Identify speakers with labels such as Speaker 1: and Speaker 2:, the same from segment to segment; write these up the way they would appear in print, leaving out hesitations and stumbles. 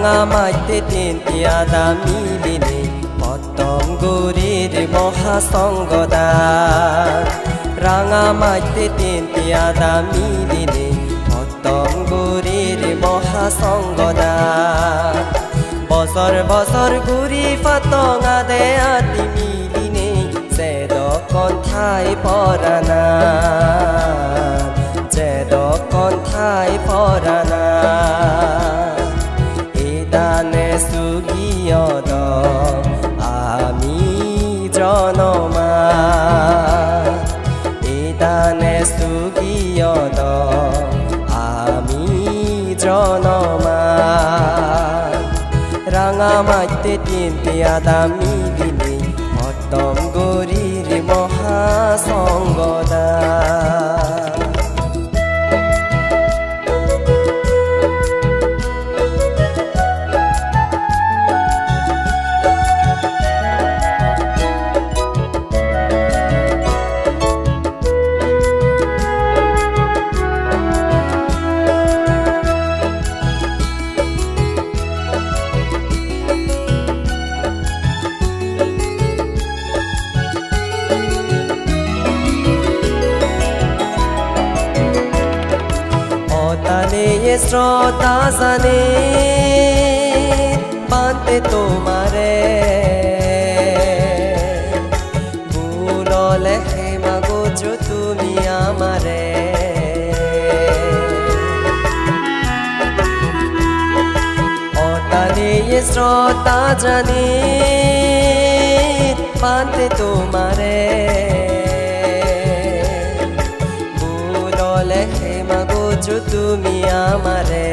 Speaker 1: রাঙামাইতে তিনটিয়াদা মিলিনে পতঙ্গুরির মহাসঙ্গদা রাঙামাইতে তিনটিয়াদা মিলিনে পতঙ্গুরির মহাসঙ্গদা বছর বছর ঘুরি পতঙ্গাদে আতি মিলিনে যেদ কন্ঠাই পরানা যেদ কন্ঠাই পরানা দানে সুগিয়দ আমি জনমা দানে সুগিয়দ আমি জনমা রাঙামাইতে তিনটিয়াদা মিলিনে পতঙ্গুরির মহাসঙ্গদা শ্রদ্ধা জানে বাঁধতে তোমারে ভুললে হে মাগোছো তুমি আমারে অতালে শ্রদ্ধা জানে বাঁধতে তোমারে ভুললে হে মাগোছো তুমি আমারে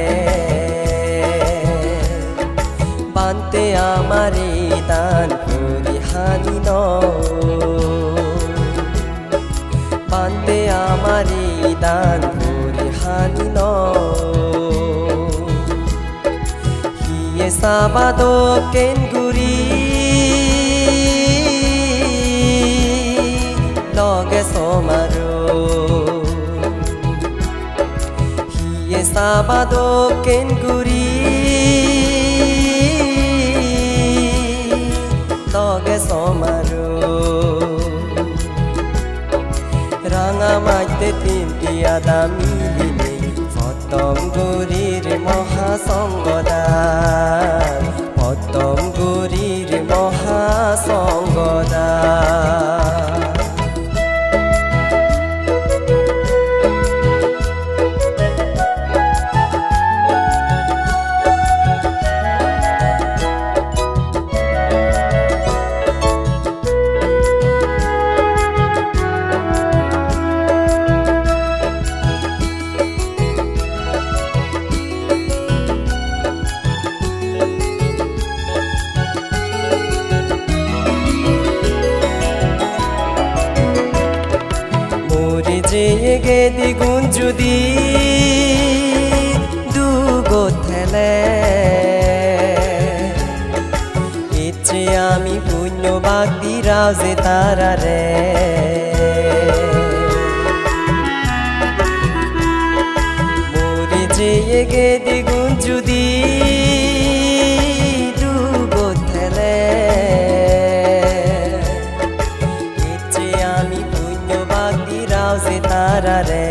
Speaker 1: বানতে আমারে দান করি হানি ন বানতে আমারে দান করি হানি ন হিয়ে সাবাদো কেনগুরি লগে সমারো sábado kenguri loge somaro রাঙামাইতে তিনটিয়াদা মিলিনে পতঙ্গুরির মহাসঙ্গদা পতঙ্গুরির মহাসঙ্গদা গে দ্বিগুণ যদি দুগো থেলে ইচ্ছে আমি পুণ্যবাগ দিরাও যে তারারে মরে যে গে দ্বিগুণ যদি দুগো থেলে ইচ্ছে আমি পুণ্যবাগ দিরাও যে তারারে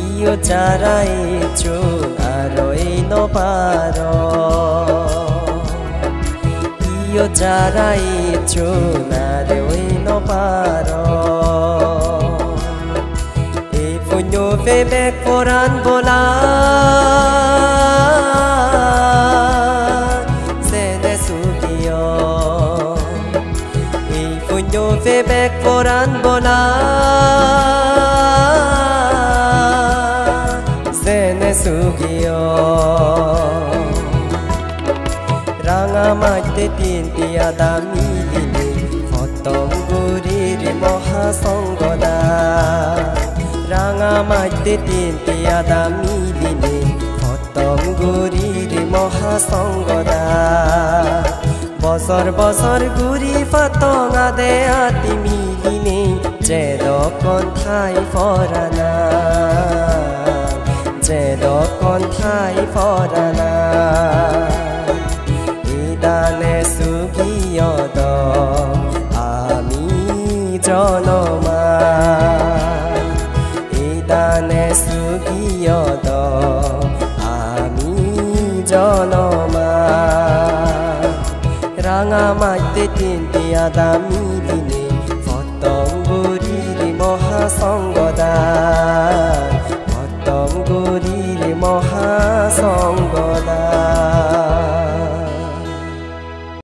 Speaker 1: ইয়ো চারাই চুন আরই নপার ইয়ো চারাই চুন আরই নপার এই পুণ্য বেবেক পরাণ বলা যেনে সুখীয় এই পুণ্য fonyo ve bek poran bola Zene sugio Ranga maite tinti adami lini Fotom guriri moha songoda Ranga maite tinti adami lini Fotom guriri moha songoda Bosor bosor guri fatong ade ati milini Jedokon thai forana Jedokon thai forana Idane sugiyodo ami jonoma Idane sugiyodo ami jonoma Ranga maite tinti adami